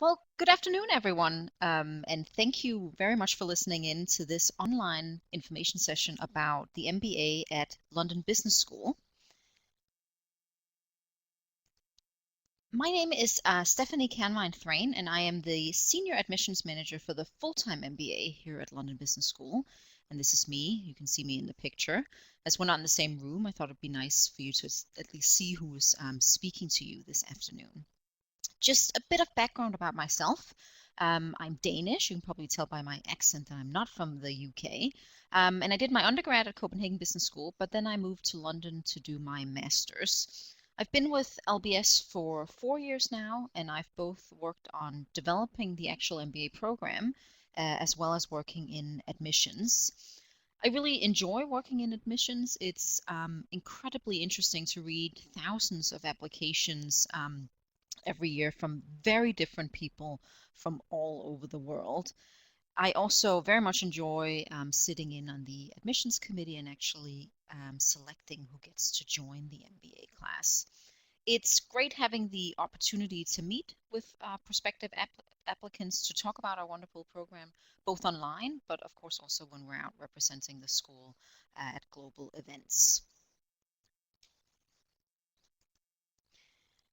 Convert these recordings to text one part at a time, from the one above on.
Well, good afternoon, everyone, and thank you very much for listening in to this online information session about the MBA at London Business School. My name is Stephanie Thrane, and I am the Senior Admissions Manager for the full-time MBA here at London Business School. And this is me. You can see me in the picture. As we're not in the same room, I thought it'd be nice for you to at least see who is speaking to you this afternoon. Just a bit of background about myself. I'm Danish. You can probably tell by my accent that I'm not from the UK. And I did my undergrad at Copenhagen Business School, but then I moved to London to do my master's. I've been with LBS for 4 years now, and I've both worked on developing the actual MBA program as well as working in admissions. I really enjoy working in admissions. It's incredibly interesting to read thousands of applications every year from very different people from all over the world. I also very much enjoy sitting in on the admissions committee and actually selecting who gets to join the MBA class. It's great having the opportunity to meet with prospective applicants to talk about our wonderful program, both online, but of course also when we're out representing the school at global events.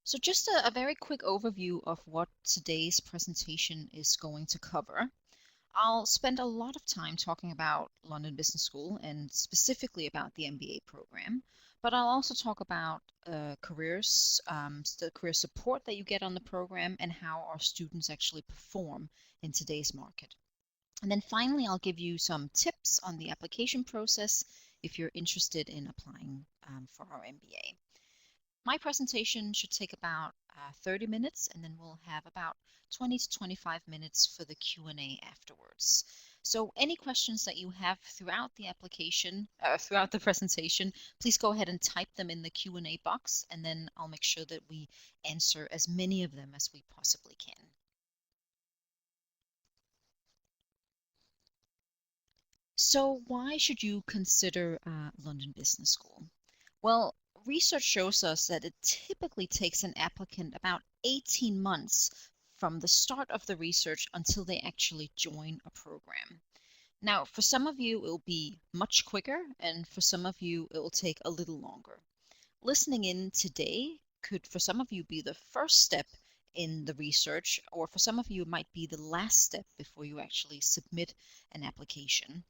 So just a very quick overview of what today's presentation is going to cover. I'll spend a lot of time talking about London Business School and specifically about the MBA program, but I'll also talk about careers, the career support that you get on the program, and how our students actually perform in today's market. And then finally, I'll give you some tips on the application process if you're interested in applying for our MBA. My presentation should take about 30 minutes, and then we'll have about 20 to 25 minutes for the Q&A afterwards. So any questions that you have throughout the throughout the presentation, please go ahead and type them in the Q&A box, and then I'll make sure that we answer as many of them as we possibly can. So why should you consider London Business School? Well, research shows us that it typically takes an applicant about 18 months from the start of the research until they actually join a program. Now, for some of you, it will be much quicker, and for some of you, it will take a little longer. Listening in today could, for some of you, be the first step in the research, or for some of you, it might be the last step before you actually submit an application.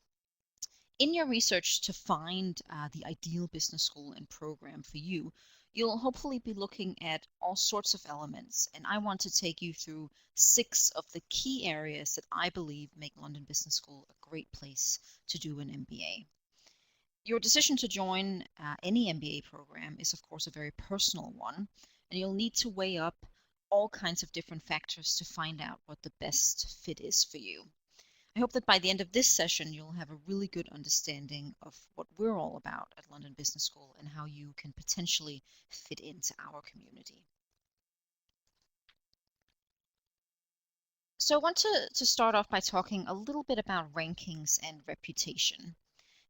In your research to find the ideal business school and program for you, you'll hopefully be looking at all sorts of elements, and I want to take you through 6 of the key areas that I believe make London Business School a great place to do an MBA. Your decision to join any MBA program is of course a very personal one, and you'll need to weigh up all kinds of different factors to find out what the best fit is for you. I hope that by the end of this session, you'll have a really good understanding of what we're all about at London Business School and how you can potentially fit into our community. So I want to start off by talking a little bit about rankings and reputation.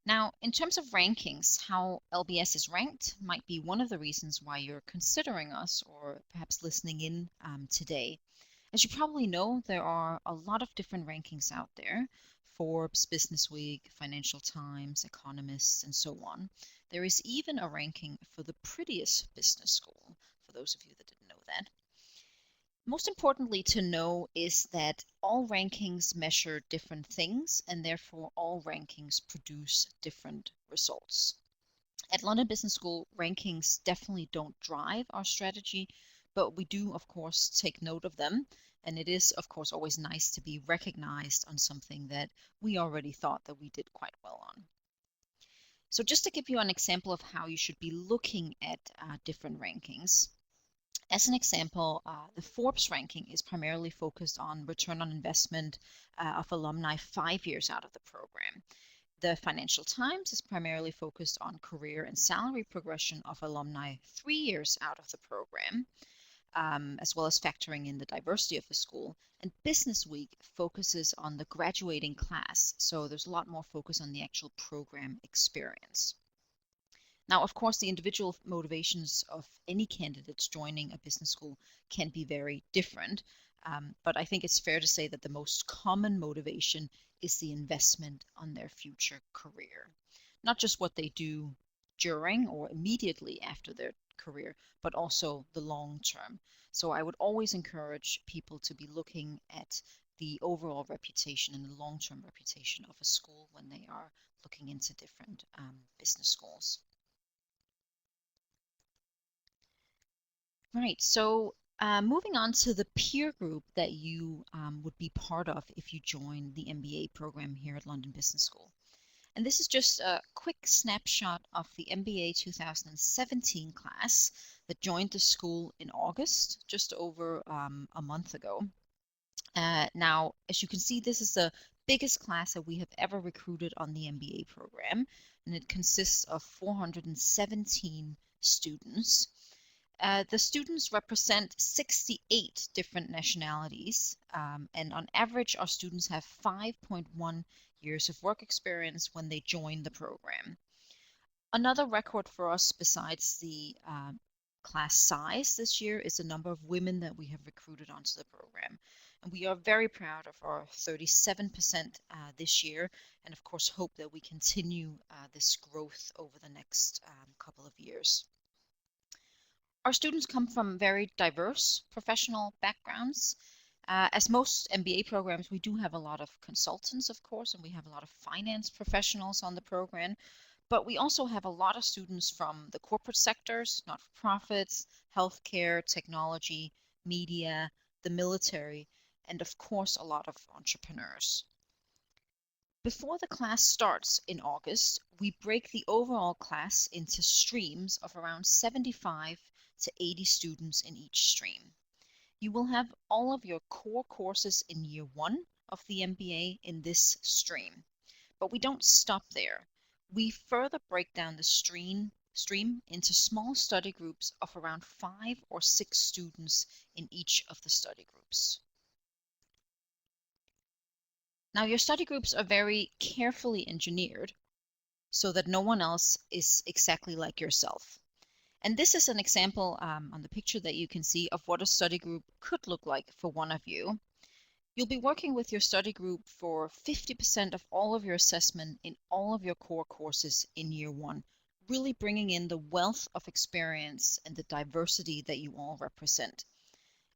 Now, in terms of rankings, how LBS is ranked might be one of the reasons why you're considering us or perhaps listening in today. As you probably know, there are a lot of different rankings out there: Forbes, Businessweek, Financial Times, Economist, and so on. There is even a ranking for the prettiest business school, for those of you that didn't know that. Most importantly to know is that all rankings measure different things, and therefore all rankings produce different results. At London Business School, rankings definitely don't drive our strategy, but we do, of course, take note of them. And it is, of course, always nice to be recognized on something that we already thought that we did quite well on. So just to give you an example of how you should be looking at different rankings. As an example, the Forbes ranking is primarily focused on return on investment of alumni 5 years out of the program. The Financial Times is primarily focused on career and salary progression of alumni 3 years out of the program, as well as factoring in the diversity of the school. And Businessweek focuses on the graduating class, so there's a lot more focus on the actual program experience. Now, of course, the individual motivations of any candidates joining a business school can be very different. But I think it's fair to say that the most common motivation is the investment on their future career. Not just what they do during or immediately after their career, but also the long term. So I would always encourage people to be looking at the overall reputation and the long-term reputation of a school when they are looking into different business schools. Right, so moving on to the peer group that you would be part of if you join the MBA program here at London Business School. And this is just a quick snapshot of the MBA 2017 class that joined the school in August, just over a month ago. Now, as you can see, this is the biggest class that we have ever recruited on the MBA program, and it consists of 417 students. The students represent 68 different nationalities, and on average, our students have 5.1 years of work experience when they join the program. Another record for us besides the class size this year is the number of women that we have recruited onto the program. And we are very proud of our 37% this year, and of course hope that we continue this growth over the next couple of years. Our students come from very diverse professional backgrounds. As most MBA programs, we do have a lot of consultants, of course, and we have a lot of finance professionals on the program, but we also have a lot of students from the corporate sectors, not-for-profits, healthcare, technology, media, the military, and of course a lot of entrepreneurs. Before the class starts in August, we break the overall class into streams of around 75 to 80 students in each stream. You will have all of your core courses in year 1 of the MBA in this stream. But we don't stop there. We further break down the stream into small study groups of around 5 or 6 students in each of the study groups. Now, your study groups are very carefully engineered so that no one else is exactly like yourself. And this is an example on the picture that you can see of what a study group could look like for one of you. You'll be working with your study group for 50% of all of your assessment in all of your core courses in year 1, really bringing in the wealth of experience and the diversity that you all represent.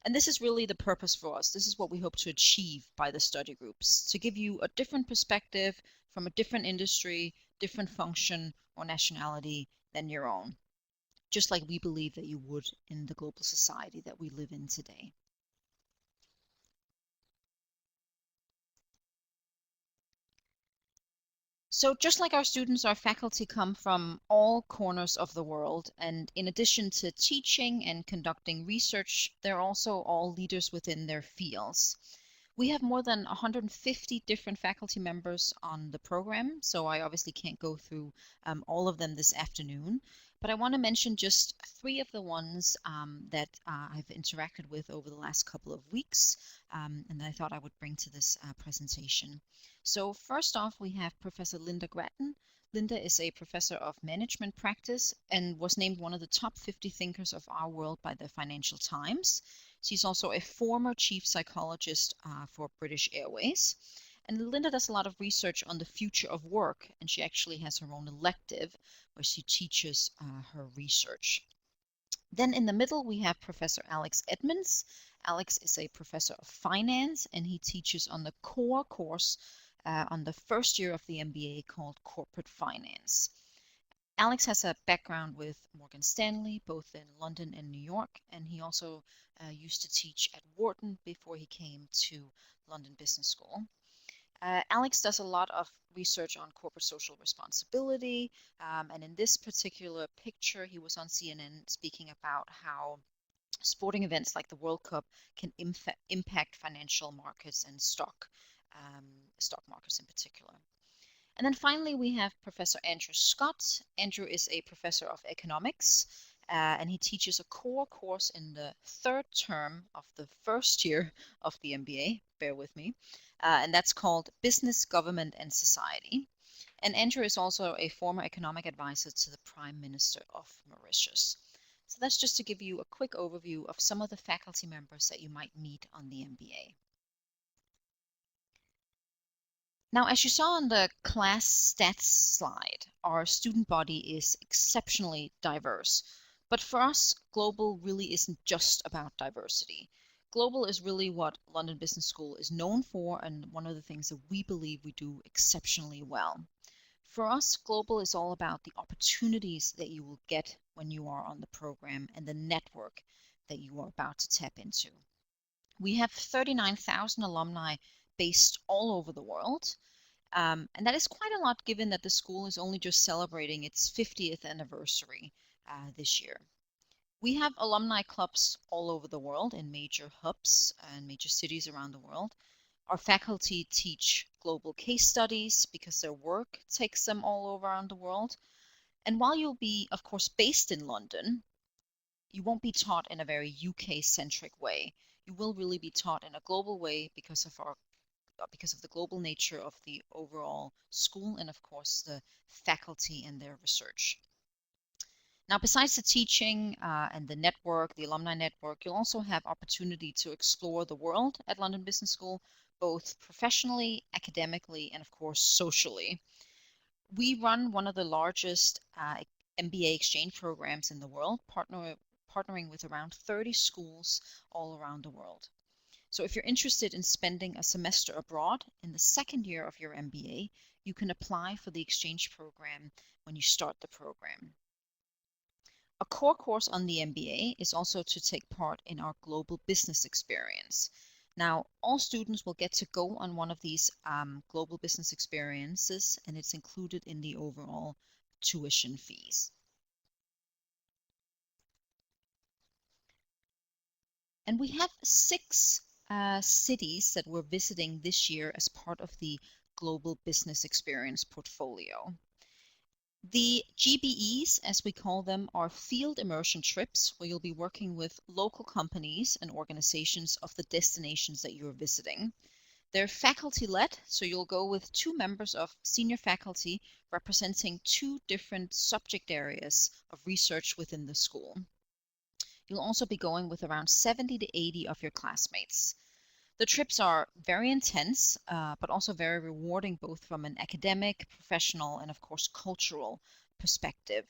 And this is really the purpose for us. This is what we hope to achieve by the study groups, to give you a different perspective from a different industry, different function or nationality than your own, just like we believe that you would in the global society that we live in today. So just like our students, our faculty come from all corners of the world, and in addition to teaching and conducting research, they're also all leaders within their fields. We have more than 150 different faculty members on the program, so I obviously can't go through all of them this afternoon, but I want to mention just 3 of the ones that I've interacted with over the last couple of weeks, and that I thought I would bring to this presentation. So first off, we have Professor Lynda Gratton. Lynda is a professor of management practice and was named one of the top 50 thinkers of our world by the Financial Times. She's also a former chief psychologist for British Airways. And Lynda does a lot of research on the future of work, and she actually has her own elective where she teaches her research. Then in the middle, we have Professor Alex Edmonds. Alex is a professor of finance, and he teaches on the core course on the first year of the MBA called Corporate Finance. Alex has a background with Morgan Stanley, both in London and New York, and he also used to teach at Wharton before he came to London Business School. Alex does a lot of research on corporate social responsibility, and in this particular picture, he was on CNN speaking about how sporting events like the World Cup can impact financial markets and stock markets in particular. And then finally, we have Professor Andrew Scott. Andrew is a professor of economics, and he teaches a core course in the 3rd term of the first year of the MBA, bear with me, and that's called Business, Government and Society. And Andrew is also a former economic advisor to the Prime Minister of Mauritius. So that's just to give you a quick overview of some of the faculty members that you might meet on the MBA. Now, as you saw on the class stats slide, our student body is exceptionally diverse. But for us, global really isn't just about diversity. Global is really what London Business School is known for, and one of the things that we believe we do exceptionally well. For us, global is all about the opportunities that you will get when you are on the program and the network that you are about to tap into. We have 39,000 alumni based all over the world. And that is quite a lot given that the school is only just celebrating its 50th anniversary this year. We have alumni clubs all over the world in major hubs and major cities around the world. Our faculty teach global case studies because their work takes them all over around the world. And while you'll be, of course, based in London, you won't be taught in a very UK-centric way. You will really be taught in a global way because of the global nature of the overall school and, of course, the faculty and their research. Now, besides the teaching and the network, the alumni network, you'll also have opportunity to explore the world at London Business School, both professionally, academically, and of course, socially. We run one of the largest MBA exchange programs in the world, partnering with around 30 schools all around the world. So if you're interested in spending a semester abroad in the second year of your MBA, you can apply for the exchange program when you start the program. A core course on the MBA is also to take part in our global business experience. Now, all students will get to go on one of these global business experiences, and it's included in the overall tuition fees. And we have 6 cities that we're visiting this year as part of the Global Business Experience portfolio. The GBEs, as we call them, are field immersion trips where you'll be working with local companies and organizations of the destinations that you're visiting. They're faculty-led, so you'll go with 2 members of senior faculty representing 2 different subject areas of research within the school. You'll also be going with around 70 to 80 of your classmates. The trips are very intense, but also very rewarding, both from an academic, professional, and of course, cultural perspective.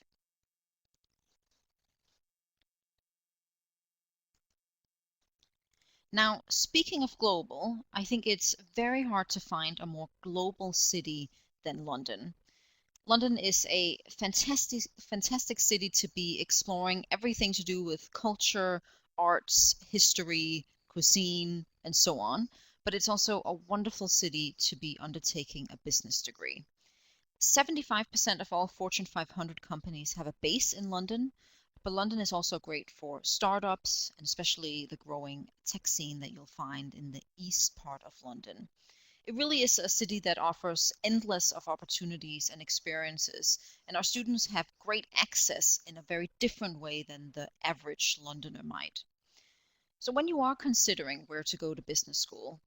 Now, speaking of global, I think it's very hard to find a more global city than London. London is a fantastic city to be exploring everything to do with culture, arts, history, cuisine, and so on. But it's also a wonderful city to be undertaking a business degree. 75% of all Fortune 500 companies have a base in London, but London is also great for startups and especially the growing tech scene that you'll find in the east part of London. It really is a city that offers endless of opportunities and experiences, and our students have great access in a very different way than the average Londoner might. So when you are considering where to go to business school,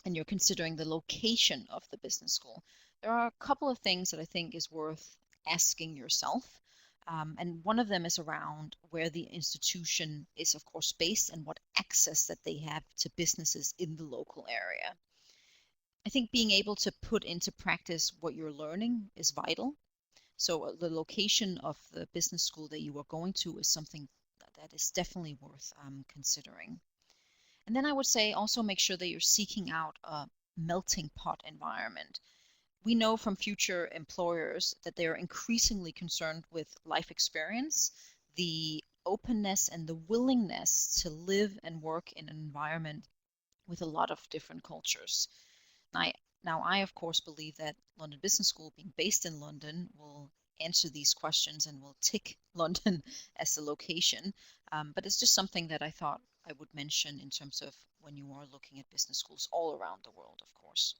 and you're considering the location of the business school, there are a couple of things that I think is worth asking yourself. And one of them is around where the institution is, of course, based and what access that they have to businesses in the local area. I think being able to put into practice what you're learning is vital. So the location of the business school that you are going to is something that is definitely worth considering. And then I would say also make sure that you're seeking out a melting pot environment. We know from future employers that they are increasingly concerned with life experience, the openness and the willingness to live and work in an environment with a lot of different cultures. Now, I of course believe that London Business School, being based in London, will answer these questions and will tick London as the location. But it's just something that I thought I would mention in terms of when you are looking at business schools all around the world, of course.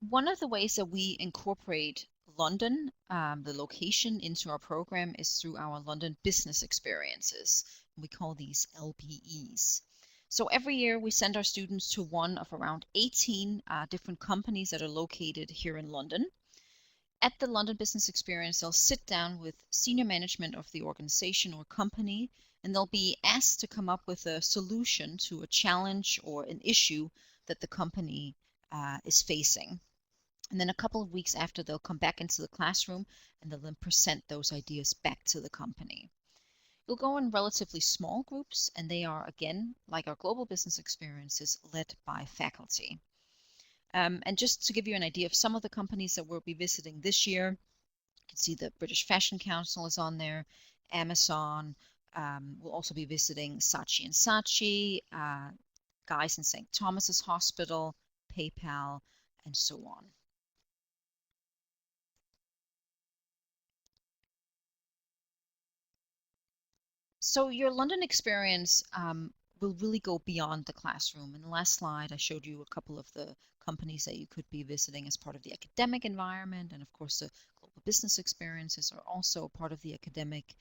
One of the ways that we incorporate London, the location, into our program is through our London business experiences. We call these LBEs. So every year we send our students to one of around 18 different companies that are located here in London. At the London Business Experience, they'll sit down with senior management of the organization or company, and they'll be asked to come up with a solution to a challenge or an issue that the company is facing. And then a couple of weeks after, they'll come back into the classroom and they'll then present those ideas back to the company. You'll go in relatively small groups, and they are, again, like our global business experiences, led by faculty. And just to give you an idea of some of the companies that we'll be visiting this year, you can see the British Fashion Council is on there, Amazon. We'll also be visiting Saatchi & Saatchi, Guy's and St. Thomas's Hospital, PayPal, and so on. So your London experience will really go beyond the classroom. In the last slide, I showed you a couple of the companies that you could be visiting as part of the academic environment, and of course the global business experiences are also part of the academic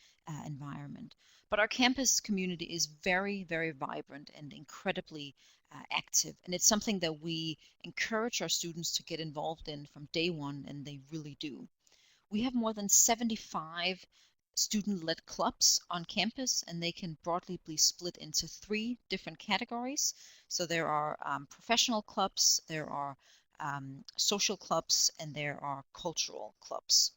environment. But our campus community is very, very vibrant and incredibly active, and it's something that we encourage our students to get involved in from day one, and they really do. We have more than 75 student-led clubs on campus, and they can broadly be split into 3 different categories. So there are professional clubs, there are social clubs, and there are cultural clubs.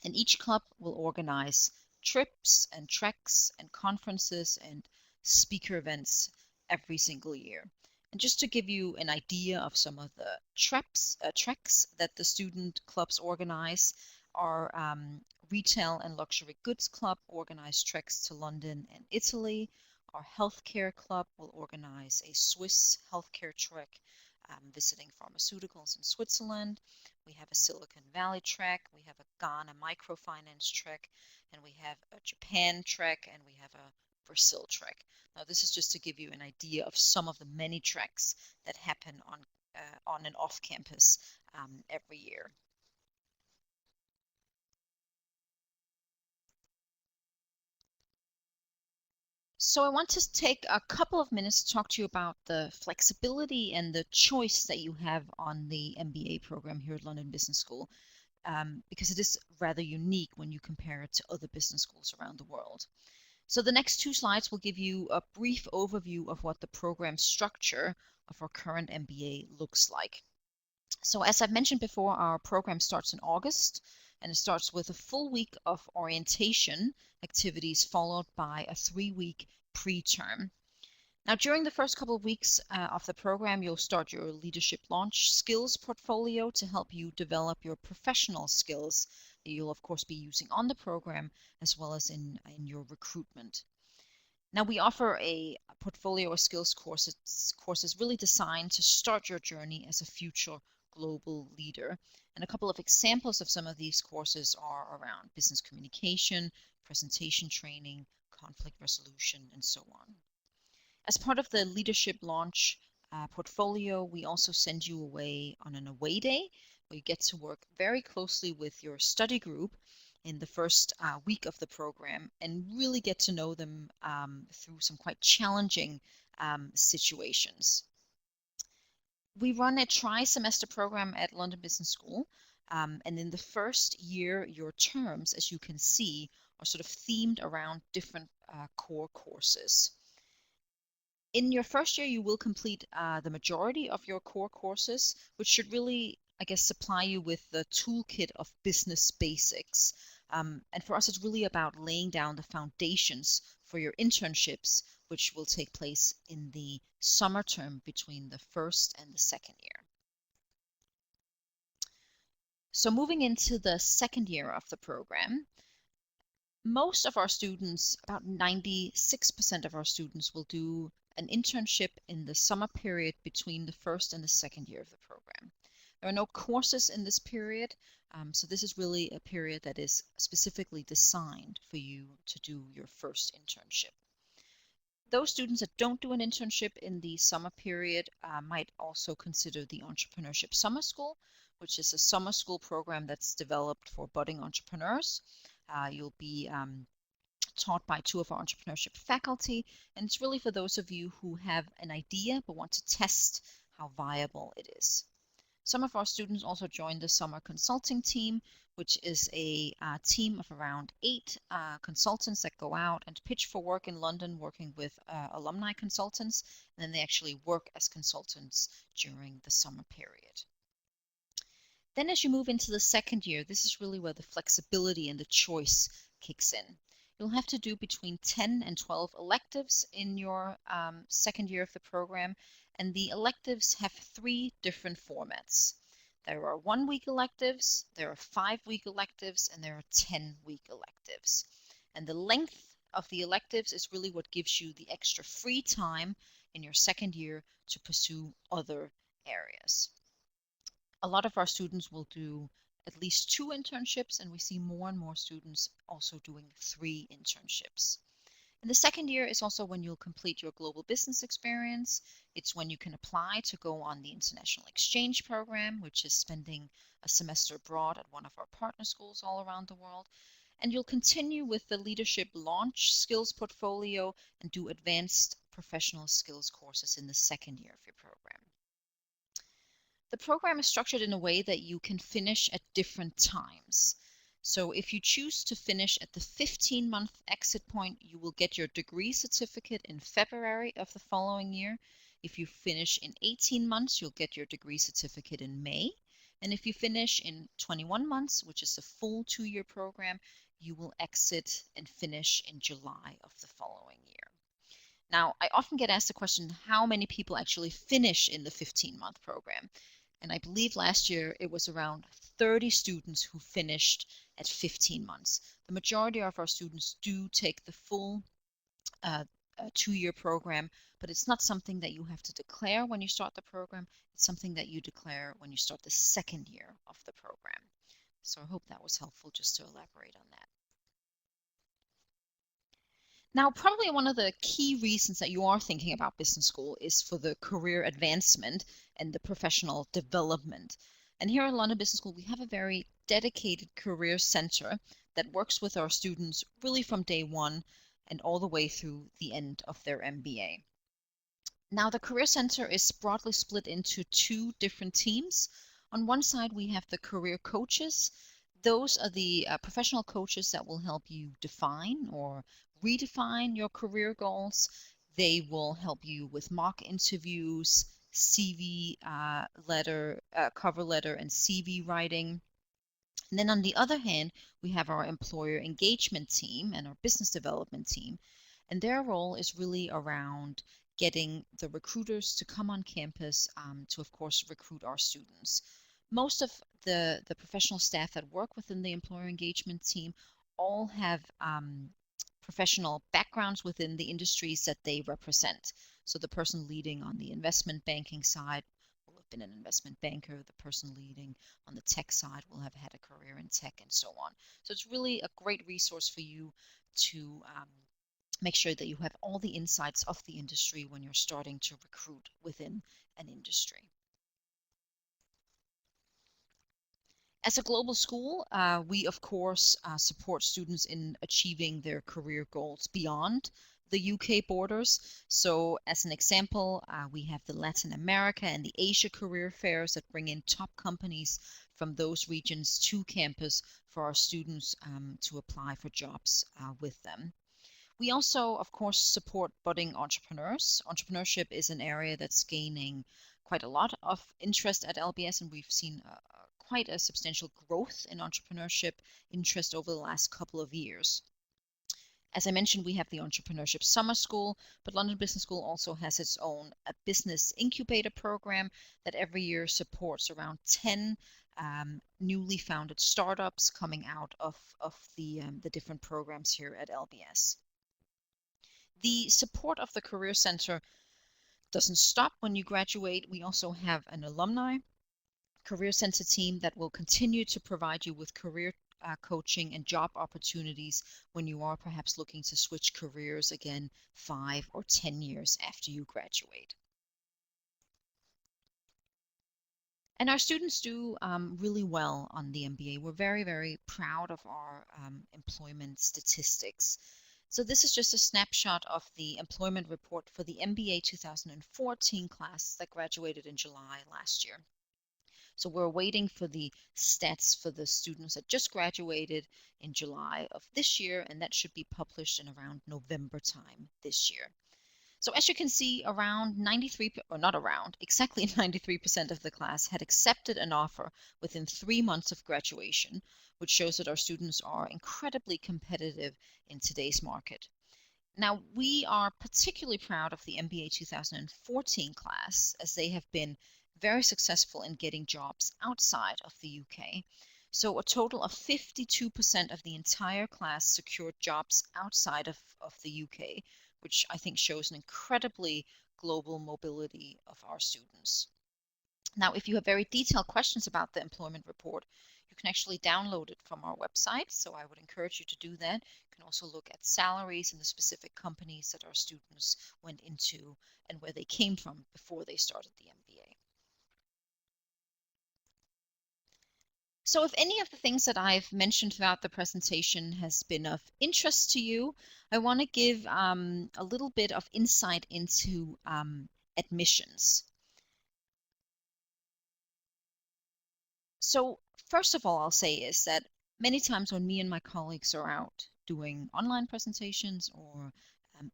And each club will organize trips and treks and conferences and speaker events every single year. And just to give you an idea of some of the treks that the student clubs organize, our Retail and Luxury Goods Club organize treks to London and Italy. Our Healthcare Club will organize a Swiss healthcare trek visiting pharmaceuticals in Switzerland. We have a Silicon Valley trek, we have a Ghana microfinance trek, and we have a Japan trek, and we have a Brazil trek. Now, this is just to give you an idea of some of the many treks that happen on and off campus every year. So I want to take a couple of minutes to talk to you about the flexibility and the choice that you have on the MBA program here at London Business School, because it is rather unique when you compare it to other business schools around the world. So the next 2 slides will give you a brief overview of what the program structure of our current MBA looks like. So as I've mentioned before, our program starts in August, and it starts with a full week of orientation activities followed by a 3-week pre-term. Now, during the first couple of weeks of the program, you'll start your leadership launch skills portfolio to help you develop your professional skills that you'll, of course, be using on the program as well as in your recruitment. Now, we offer a portfolio of skills courses really designed to start your journey as a future global leader. And a couple of examples of some of these courses are around business communication, presentation training, conflict resolution, and so on. As part of the leadership launch portfolio, we also send you away on an away day where you get to work very closely with your study group in the first week of the program and really get to know them through some quite challenging situations. We run a tri-semester program at London Business School, and in the first year, your terms, as you can see, are sort of themed around different core courses. In your first year, you will complete the majority of your core courses, which should really, I guess, supply you with the toolkit of business basics. And for us, it's really about laying down the foundations for your internships, which will take place in the summer term between the first and the second year. So moving into the second year of the program, most of our students, about 96% of our students, will do an internship in the summer period between the first and the second year of the program. There are no courses in this period, so this is really a period that is specifically designed for you to do your first internship. Those students that don't do an internship in the summer period might also consider the Entrepreneurship Summer School, which is a summer school program that's developed for budding entrepreneurs. You'll be taught by 2 of our entrepreneurship faculty, and it's really for those of you who have an idea but want to test how viable it is. Some of our students also join the summer consulting team, which is a team of around 8 consultants that go out and pitch for work in London, working with alumni consultants, and then they actually work as consultants during the summer period. Then as you move into the second year, this is really where the flexibility and the choice kicks in. You'll have to do between 10 and 12 electives in your second year of the program, and the electives have 3 different formats. There are 1-week electives, there are 5-week electives, and there are 10-week electives. And the length of the electives is really what gives you the extra free time in your second year to pursue other areas. A lot of our students will do at least 2 internships, and we see more and more students also doing 3 internships. And the second year is also when you'll complete your global business experience. It's when you can apply to go on the international exchange program, which is spending a semester abroad at one of our partner schools all around the world. And you'll continue with the leadership launch skills portfolio and do advanced professional skills courses in the second year of your program. The program is structured in a way that you can finish at different times. So if you choose to finish at the 15-month exit point, you will get your degree certificate in February of the following year. If you finish in 18 months, you'll get your degree certificate in May. And if you finish in 21 months, which is a full 2-year program, you will exit and finish in July of the following year. Now, I often get asked the question, how many people actually finish in the 15-month program? And I believe last year it was around 30 students who finished at 15 months. The majority of our students do take the full 2-year program, but it's not something that you have to declare when you start the program. It's something that you declare when you start the second year of the program. So I hope that was helpful just to elaborate on that. Now, probably one of the key reasons that you are thinking about business school is for the career advancement and the professional development. And here at London Business School, we have a very dedicated career center that works with our students really from day one and all the way through the end of their MBA. Now, the career center is broadly split into 2 different teams. On one side, we have the career coaches. Those are the professional coaches that will help you define or redefine your career goals. They will help you with mock interviews, CV cover letter, and CV writing. And then on the other hand, we have our employer engagement team and our business development team. And their role is really around getting the recruiters to come on campus to, of course, recruit our students. Most of the professional staff that work within the employer engagement team all have professional backgrounds within the industries that they represent. So the person leading on the investment banking side will have been an investment banker. The person leading on the tech side will have had a career in tech and so on. So it's really a great resource for you to make sure that you have all the insights of the industry when you're starting to recruit within an industry. As a global school, we of course support students in achieving their career goals beyond the UK borders. So as an example, we have the Latin America and the Asia career fairs that bring in top companies from those regions to campus for our students to apply for jobs with them. We also, of course, support budding entrepreneurs. Entrepreneurship is an area that's gaining quite a lot of interest at LBS, and we've seen quite a substantial growth in entrepreneurship interest over the last couple of years. As I mentioned, we have the Entrepreneurship Summer School, but London Business School also has its own business incubator program that every year supports around 10 newly founded startups coming out of the different programs here at LBS. The support of the Career Center doesn't stop when you graduate. We also have an alumni Career Center team that will continue to provide you with career coaching and job opportunities when you are perhaps looking to switch careers again 5 or 10 years after you graduate. And our students do really well on the MBA. We're very, very proud of our employment statistics. So this is just a snapshot of the employment report for the MBA 2014 class that graduated in July last year. So we're waiting for the stats for the students that just graduated in July of this year, and that should be published in around November time this year. So as you can see, around 93, or not around, exactly 93% of the class had accepted an offer within 3 months of graduation, which shows that our students are incredibly competitive in today's market. Now, we are particularly proud of the MBA 2014 class, as they have been very successful in getting jobs outside of the UK. So a total of 52% of the entire class secured jobs outside of the UK, which I think shows an incredibly global mobility of our students. Now, if you have very detailed questions about the employment report, you can actually download it from our website. So I would encourage you to do that. You can also look at salaries and the specific companies that our students went into and where they came from before they started the MBA. So if any of the things that I've mentioned throughout the presentation has been of interest to you, I want to give a little bit of insight into admissions. So first of all, I'll say is that many times when me and my colleagues are out doing online presentations or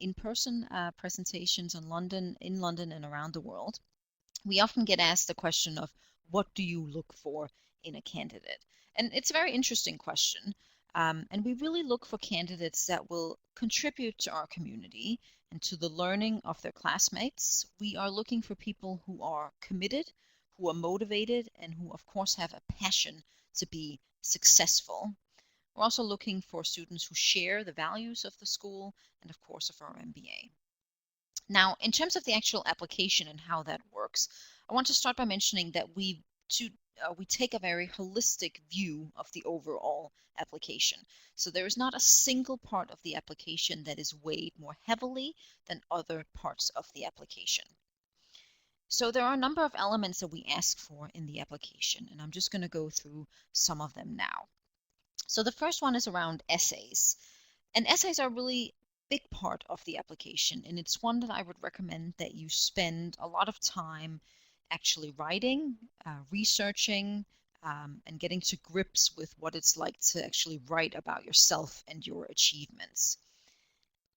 in-person presentations in London and around the world, we often get asked the question of what do you look for in a candidate? And it's a very interesting question. And we really look for candidates that will contribute to our community and to the learning of their classmates. We are looking for people who are committed, who are motivated, and who, of course, have a passion to be successful. We're also looking for students who share the values of the school and, of course, of our MBA. Now, in terms of the actual application and how that works, I want to start by mentioning that we take a very holistic view of the overall application. So there is not a single part of the application that is weighed more heavily than other parts of the application. So there are a number of elements that we ask for in the application, and I'm just going to go through some of them now. So the first one is around essays. And essays are really big part of the application, and it's one that I would recommend that you spend a lot of time actually writing, researching, and getting to grips with what it's like to actually write about yourself and your achievements.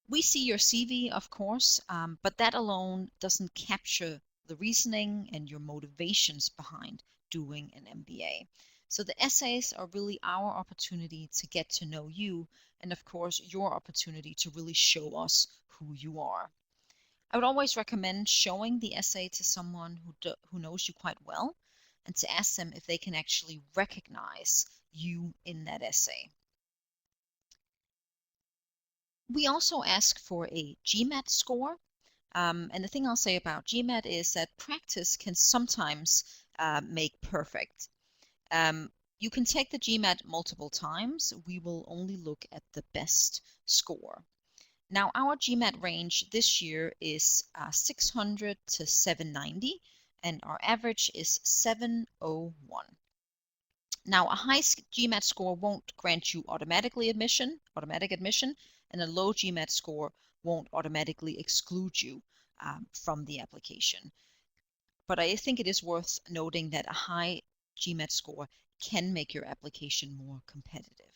We see your CV, of course, but that alone doesn't capture the reasoning and your motivations behind doing an MBA. So the essays are really our opportunity to get to know you, and of course your opportunity to really show us who you are. I would always recommend showing the essay to someone who knows you quite well, and to ask them if they can actually recognize you in that essay. We also ask for a GMAT score. And the thing I'll say about GMAT is that practice can sometimes make perfect. You can take the GMAT multiple times. We will only look at the best score. Now, our GMAT range this year is 600 to 790, and our average is 701. Now, a high GMAT score won't grant you automatic admission, and a low GMAT score won't automatically exclude you from the application. But I think it is worth noting that a high GMAT score can make your application more competitive.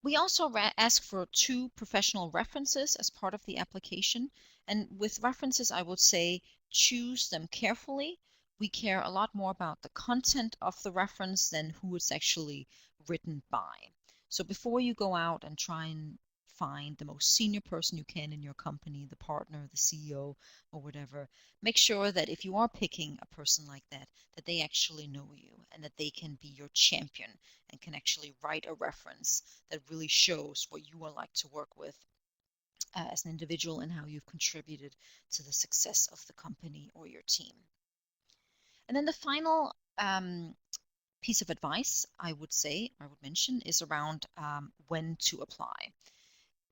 We also ask for 2 professional references as part of the application. And with references, I would say choose them carefully. We care a lot more about the content of the reference than who it's actually written by. So before you go out and try and find the most senior person you can in your company, the partner, the CEO, or whatever, make sure that if you are picking a person like that, that they actually know you and that they can be your champion and can actually write a reference that really shows what you are like to work with as an individual and how you've contributed to the success of the company or your team. And then the final piece of advice I would mention is around when to apply.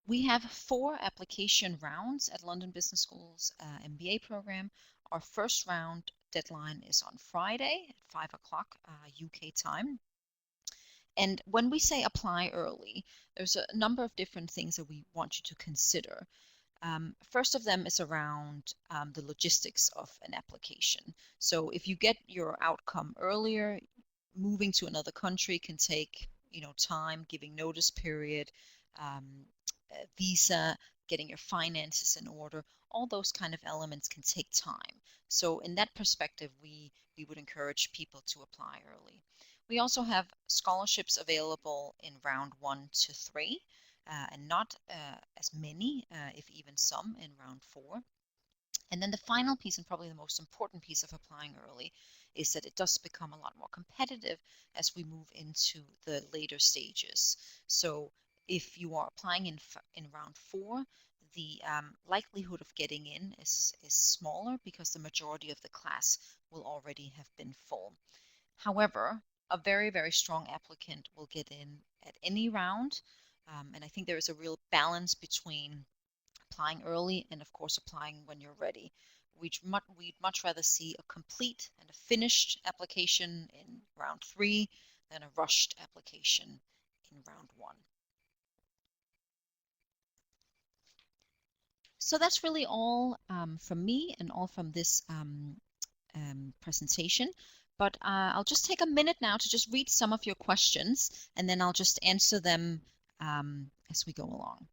We have 4 application rounds at London Business School's MBA program. Our first round deadline is on Friday at 5 o'clock UK time. And when we say apply early, there's a number of different things that we want you to consider. First of them is around the logistics of an application. So if you get your outcome earlier, moving to another country can take, time, giving notice period, um, visa, getting your finances in order. All those kind of elements can take time. So in that perspective, we would encourage people to apply early. We also have scholarships available in round 1 to 3, and not as many, if even some, in round 4. And then the final piece, and probably the most important piece of applying early, is that it does become a lot more competitive as we move into the later stages. So if you are applying in round 4, the likelihood of getting in is smaller because the majority of the class will already have been full. However, a very, very strong applicant will get in at any round. And I think there is a real balance between applying early and, of course, applying when you're ready. We'd much rather see a complete and a finished application in round 3 than a rushed application in round 1. So that's really all from me and all from this presentation. But I'll just take a minute now to just read some of your questions, and then I'll just answer them as we go along.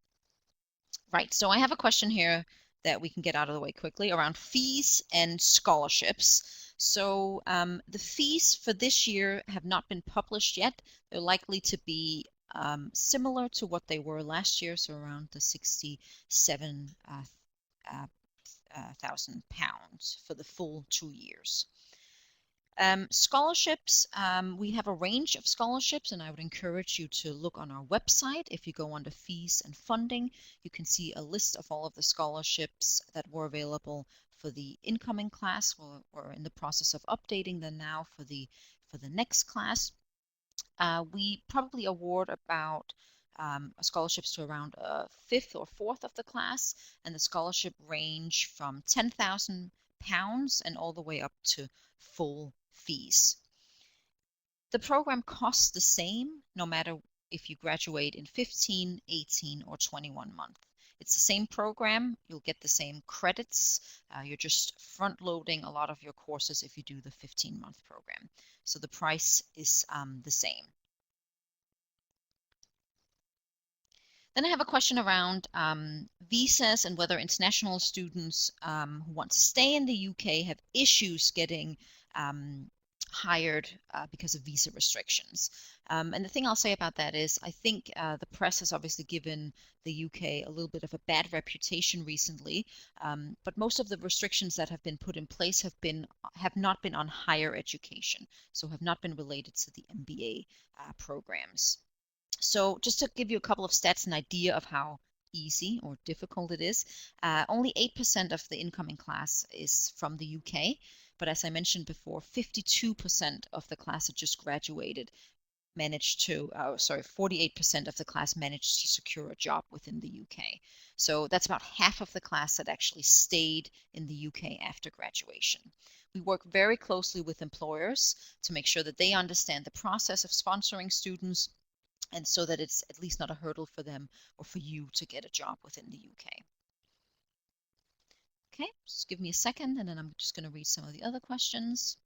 Right, so I have a question here that we can get out of the way quickly around fees and scholarships. So the fees for this year have not been published yet. They're likely to be similar to what they were last year, so around the 67,000 pounds for the full 2 years. Scholarships, we have a range of scholarships, and I would encourage you to look on our website. If you go under fees and funding, you can see a list of all of the scholarships that were available for the incoming class. We're in the process of updating them now for the next class. We probably award about scholarships to around a fifth or fourth of the class, and the scholarship range from £10,000 and all the way up to full fees. The program costs the same no matter if you graduate in 15, 18, or 21 months. It's the same program. You'll get the same credits. You're just front loading a lot of your courses if you do the 15-month program. So the price is the same. Then I have a question around visas and whether international students who want to stay in the UK have issues getting hired because of visa restrictions. And the thing I'll say about that is I think the press has obviously given the UK a little bit of a bad reputation recently, but most of the restrictions that have been put in place have not been on higher education, so have not been related to the MBA programs. So just to give you a couple of stats, an idea of how easy or difficult it is, only 8% of the incoming class is from the UK. But as I mentioned before, 52% of the class that just graduated managed to, 48% of the class managed to secure a job within the UK. So that's about half of the class that actually stayed in the UK after graduation. We work very closely with employers to make sure that they understand the process of sponsoring students, and so that it's at least not a hurdle for them or for you to get a job within the UK. Okay, just give me a second, and then I'm just going to read some of the other questions.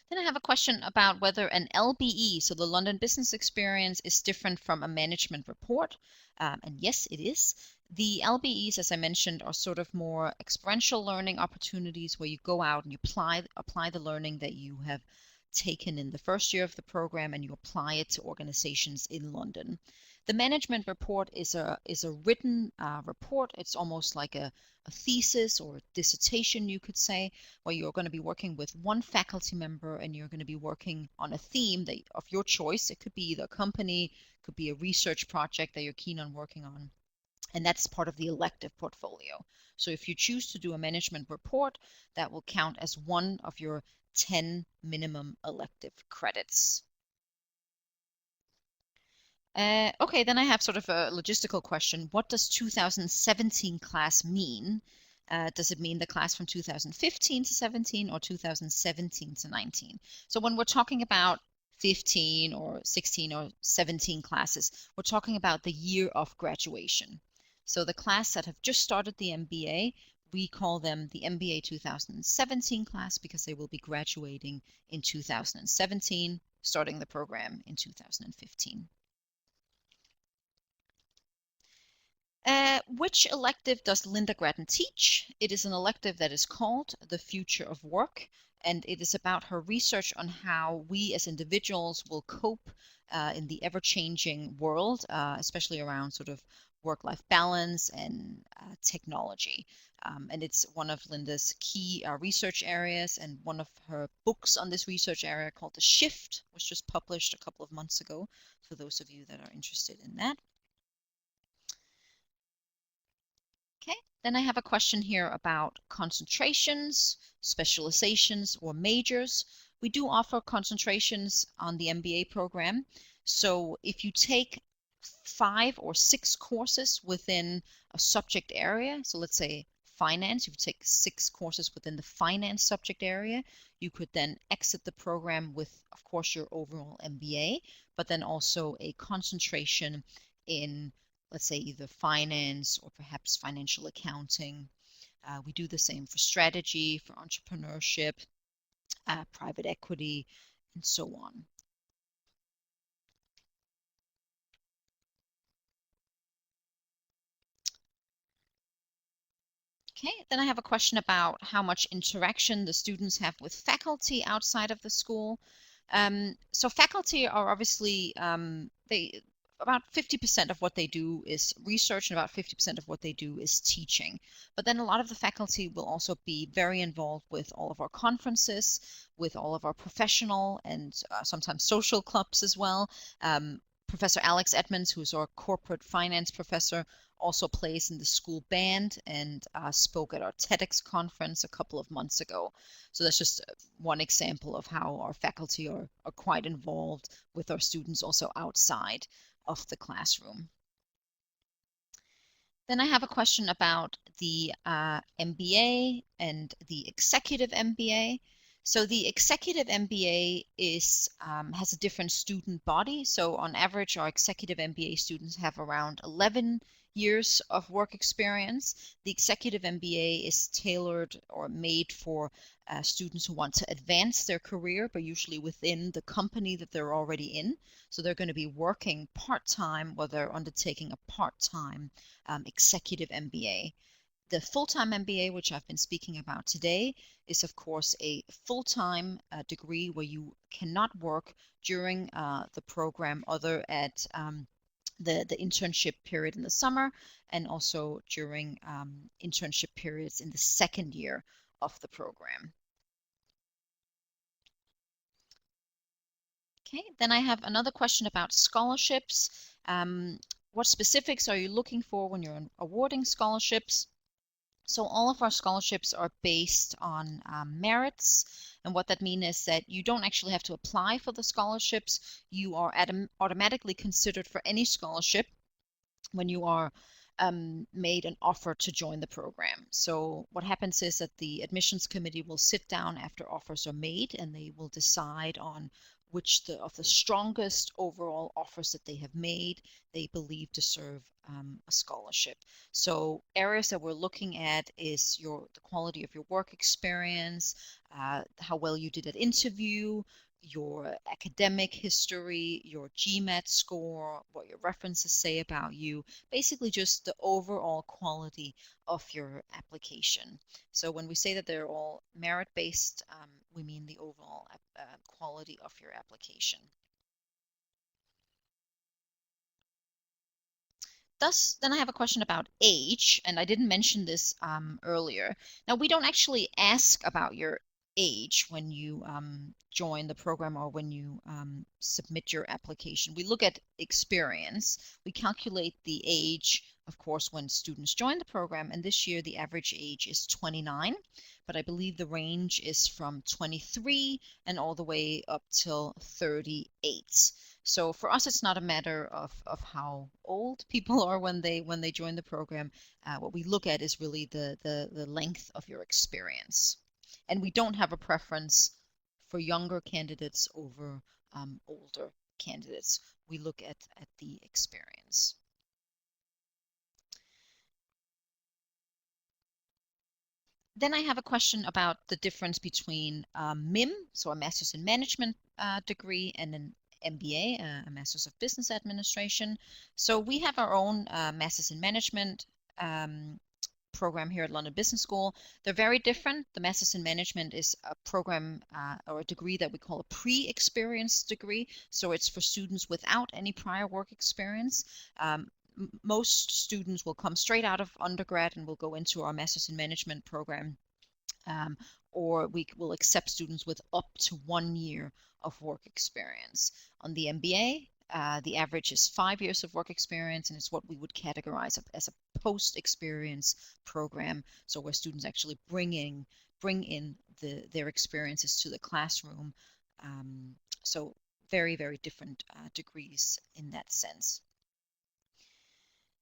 Then I have a question about whether an LBE, so the London Business Experience, is different from a management report. And yes, it is. The LBEs, as I mentioned, are sort of more experiential learning opportunities where you go out and you apply the learning that you have taken in the first year of the program, and you apply it to organizations in London. The management report is a written report. It's almost like a thesis or a dissertation, you could say, where you're going to be working with one faculty member, and you're going to be working on a theme of your choice. It could be either a company, could be a research project that you're keen on working on. And that's part of the elective portfolio. So if you choose to do a management report, that will count as one of your 10 minimum elective credits. Okay, then I have sort of a logistical question. What does 2017 class mean? Does it mean the class from 2015 to 17 or 2017 to 19? So when we're talking about 15 or 16 or 17 classes. We're talking about the year of graduation. So the class that have just started the MBA, we call them the MBA 2017 class because they will be graduating in 2017, starting the program in 2015. Which elective does Lynda Gratton teach? It is an elective that is called The Future of Work, and it is about her research on how we as individuals will cope in the ever-changing world, especially around sort of work-life balance and technology. And it's one of Lynda's key research areas, and one of her books on this research area called The Shift was just published a couple of months ago, for those of you that are interested in that. Okay, then I have a question here about concentrations, specializations, or majors. We do offer concentrations on the MBA program. So if you take 5 or 6 courses within a subject area, so let's say finance, if you take 6 courses within the finance subject area, you could then exit the program with, of course, your overall MBA, but then also a concentration in, let's say, either finance or perhaps financial accounting. We do the same for strategy, for entrepreneurship, private equity, and so on. Okay, then I have a question about how much interaction the students have with faculty outside of the school. So faculty are obviously, about 50% of what they do is research and about 50% of what they do is teaching. But then a lot of the faculty will also be very involved with all of our conferences, with all of our professional and sometimes social clubs as well. Professor Alex Edmonds, who's our corporate finance professor, also plays in the school band and spoke at our TEDx conference a couple of months ago. So that's just one example of how our faculty are quite involved with our students also outside of the classroom. Then I have a question about the MBA and the Executive MBA. So the Executive MBA is has a different student body. So on average, our Executive MBA students have around 11 years of work experience. The Executive MBA is tailored or made for students who want to advance their career, but usually within the company that they're already in. So they're going to be working part-time while they're undertaking a part-time Executive MBA. The full-time MBA, which I've been speaking about today, is of course a full-time degree where you cannot work during the program other at the internship period in the summer and also during internship periods in the second year of the program. Okay, then I have another question about scholarships. What specifics are you looking for when you're awarding scholarships? So all of our scholarships are based on merits, and what that means is that you don't actually have to apply for the scholarships. You are automatically considered for any scholarship when you are made an offer to join the program. So what happens is that the admissions committee will sit down after offers are made, and they will decide on which of the strongest overall offers that they have made they believe deserve a scholarship. So areas that we're looking at is the quality of your work experience, how well you did at interview, your academic history, your GMAT score, what your references say about you, basically just the overall quality of your application. So when we say that they're all merit-based, we mean the overall quality of your application. Then I have a question about age, and I didn't mention this earlier. Now, we don't actually ask about your age when you join the program or when you submit your application. We look at experience. We calculate the age, of course, when students join the program, and this year the average age is 29, but I believe the range is from 23 and all the way up till 38. So for us, it's not a matter of how old people are when they join the program. What we look at is really the length of your experience. And we don't have a preference for younger candidates over older candidates. We look at the experience. Then I have a question about the difference between MIM, so a Master's in Management degree, and an MBA, a Master's of Business Administration. So we have our own Master's in Management program here at London Business School. They're very different. The Master's in Management is a program or a degree that we call a pre-experience degree. So it's for students without any prior work experience. Most students will come straight out of undergrad and will go into our Master's in Management program, or we will accept students with up to 1 year of work experience. On the MBA, the average is 5 years of work experience, and it's what we would categorize as a post-experience program, so where students actually bring in their experiences to the classroom. So very, very different degrees in that sense.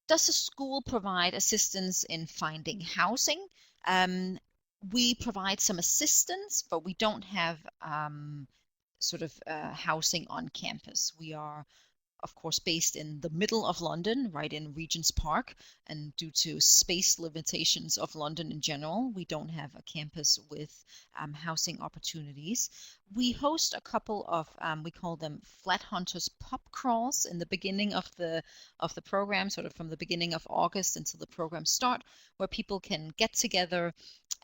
Does the school provide assistance in finding housing? We provide some assistance, but we don't have housing on campus. We are, of course, based in the middle of London, right in Regent's Park, and due to space limitations of London in general, we don't have a campus with housing opportunities. We host a couple of, we call them Flat Hunters pub crawls in the beginning of the program, sort of from the beginning of August until the program start, where people can get together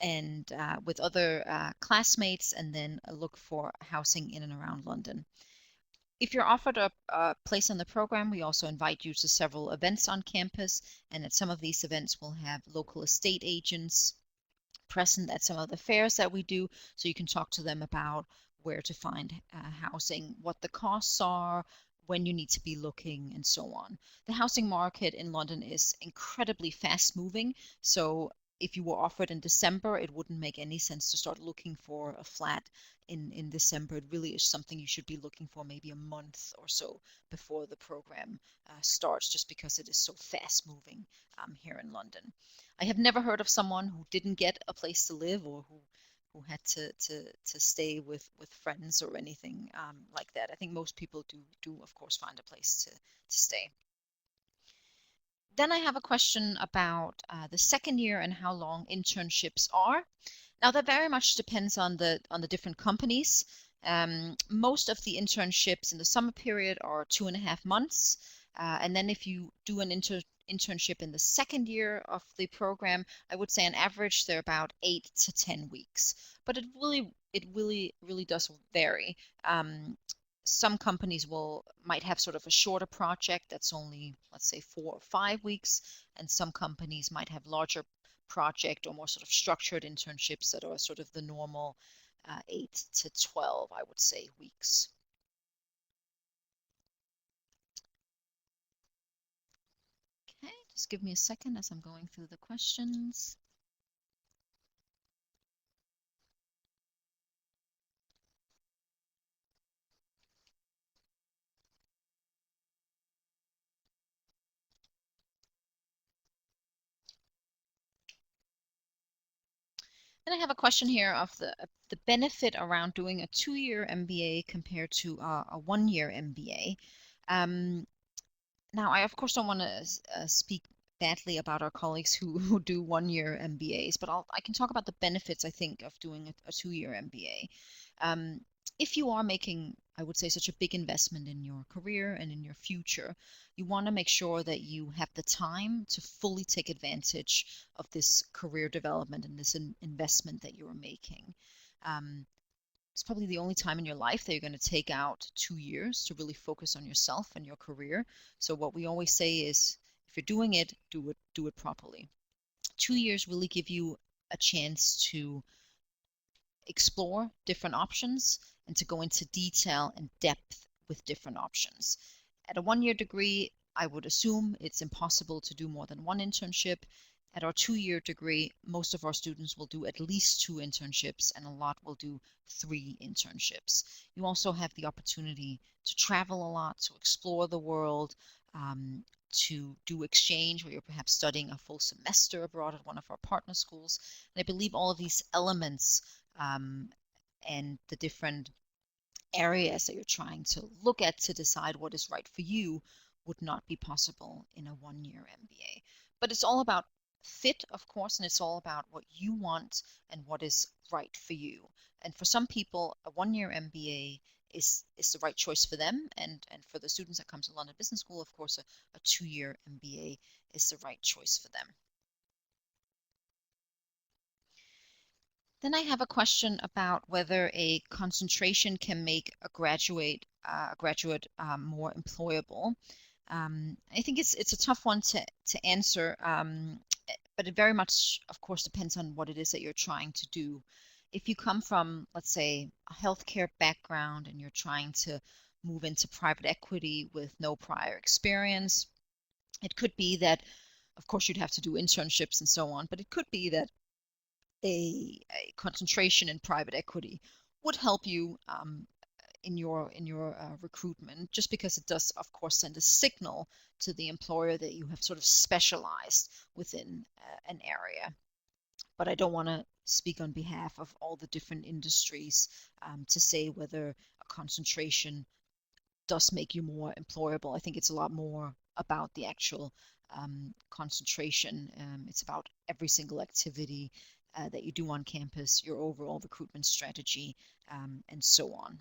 and with other classmates and then look for housing in and around London. If you're offered a place on the program, we also invite you to several events on campus, and at some of these events we'll have local estate agents present at some of the fairs that we do, so you can talk to them about where to find housing, what the costs are, when you need to be looking, and so on. The housing market in London is incredibly fast moving, so if you were offered in December, it wouldn't make any sense to start looking for a flat in December. It really is something you should be looking for maybe a month or so before the program starts, just because it is so fast moving here in London. I have never heard of someone who didn't get a place to live, or who had to stay with friends or anything like that. I think most people do of course find a place to stay. Then I have a question about the second year and how long internships are. Now that very much depends on the different companies. Most of the internships in the summer period are 2.5 months, and then if you do an internship in the second year of the program, I would say on average they're about 8 to 10 weeks. But it really does vary. Some companies might have sort of a shorter project that's only, let's say, 4 or 5 weeks, and some companies might have larger project or more sort of structured internships that are sort of the normal 8 to 12, I would say, weeks. Okay, just give me a second as I'm going through the questions. Then I have a question here of the benefit around doing a 2-year MBA compared to a 1-year MBA. Now, I of course don't want to speak badly about our colleagues who do 1-year MBAs, but I can talk about the benefits, I think, of doing a 2-year MBA. If you are making, I would say, such a big investment in your career and in your future, you want to make sure that you have the time to fully take advantage of this career development and this investment that you are making. It's probably the only time in your life that you're going to take out 2 years to really focus on yourself and your career. So what we always say is, if you're doing it, do it properly. 2 years really give you a chance to explore different options and to go into detail and depth with different options. At a 1-year degree, I would assume it's impossible to do more than one internship. At our 2-year degree, most of our students will do at least 2 internships, and a lot will do 3 internships. You also have the opportunity to travel a lot, to explore the world, to do exchange, where you're perhaps studying a full semester abroad at one of our partner schools. And I believe all of these elements and the different areas that you're trying to look at to decide what is right for you would not be possible in a one-year MBA. But it's all about fit, of course, and it's all about what you want and what is right for you. And for some people, a one-year MBA is the right choice for them, and for the students that come to London Business School, of course, a two-year MBA is the right choice for them. Then I have a question about whether a concentration can make a graduate more employable. I think it's a tough one to answer, but it very much, of course, depends on what it is that you're trying to do. If you come from, let's say, a healthcare background and you're trying to move into private equity with no prior experience, it could be that, of course, you'd have to do internships and so on, but it could be that a concentration in private equity would help you in your recruitment, just because it does, of course, send a signal to the employer that you have sort of specialized within an area. But I don't want to speak on behalf of all the different industries to say whether a concentration does make you more employable. I think it's a lot more about the actual concentration. It's about every single activity that you do on campus, your overall recruitment strategy, and so on.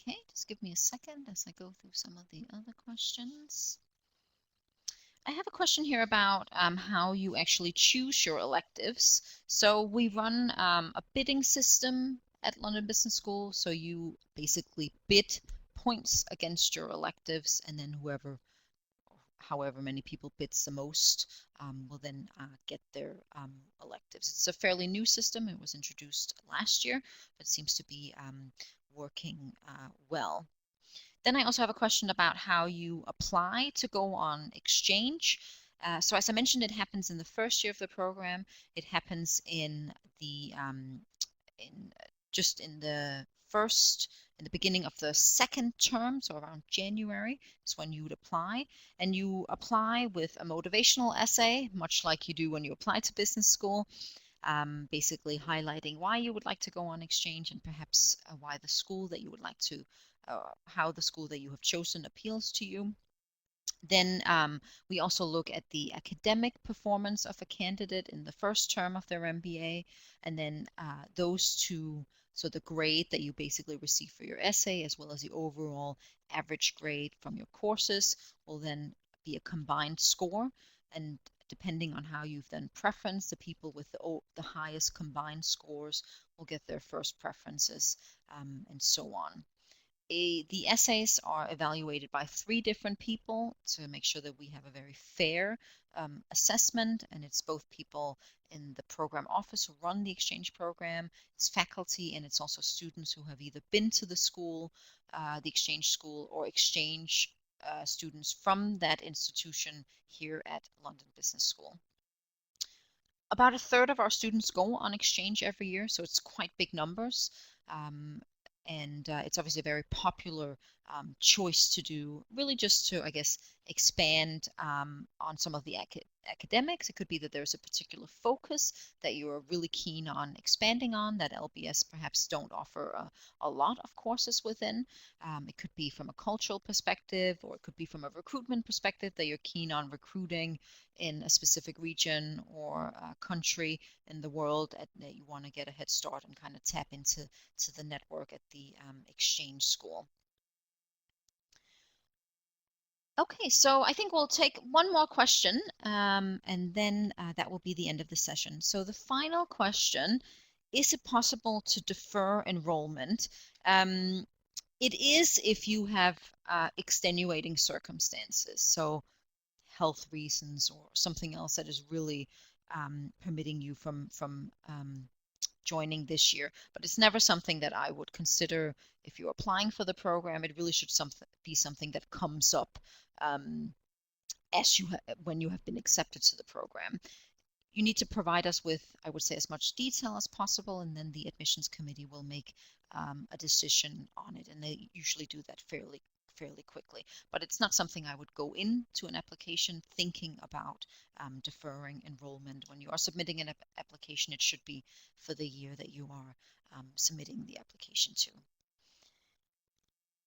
Okay, just give me a second as I go through some of the other questions. I have a question here about how you actually choose your electives. So we run a bidding system at London Business School. So you basically bid points against your electives, and then however many people bids the most will then get their electives. It's a fairly new system. It was introduced last year, but seems to be working well. Then I also have a question about how you apply to go on exchange. So as I mentioned, it happens in the first year of the program. It happens in the just in the beginning of the second term, so around January is when you would apply. And you apply with a motivational essay, much like you do when you apply to business school, basically highlighting why you would like to go on exchange and perhaps why the school that you would like to, how the school that you have chosen appeals to you. Then we also look at the academic performance of a candidate in the first term of their MBA, and then those two, so the grade that you basically receive for your essay, as well as the overall average grade from your courses, will then be a combined score. And depending on how you've then preferenced, the people with the highest combined scores will get their first preferences, and so on. The essays are evaluated by 3 different people to make sure that we have a very fair assessment, and it's both people in the program office who run the exchange program, it's faculty, and it's also students who have either been to the school, the exchange school, or exchange students from that institution here at London Business School. About a third of our students go on exchange every year, so it's quite big numbers. And it's obviously a very popular choice to do, really just to, I guess, expand on some of the academics. It could be that there's a particular focus that you're really keen on expanding on that LBS perhaps don't offer a lot of courses within. It could be from a cultural perspective, or it could be from a recruitment perspective that you're keen on recruiting in a specific region or country in the world that you want to get a head start and kind of tap into the network at the exchange school. Okay, so I think we'll take one more question, and then that will be the end of the session. So the final question, is it possible to defer enrollment? It is if you have extenuating circumstances, so health reasons or something else that is really permitting you from joining this year, but it's never something that I would consider if you're applying for the program. It really should be something that comes up when you have been accepted to the program. you need to provide us with, I would say, as much detail as possible, and then the admissions committee will make a decision on it, and they usually do that fairly quickly. But it's not something I would go into an application thinking about deferring enrollment. When you are submitting an application, it should be for the year that you are submitting the application to.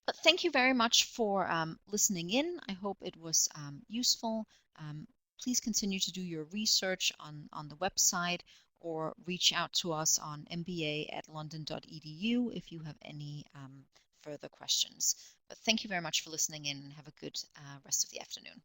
But thank you very much for listening in. I hope it was useful. Please continue to do your research on the website, or reach out to us on mba@london.edu if you have any further questions. But thank you very much for listening in, and have a good rest of the afternoon.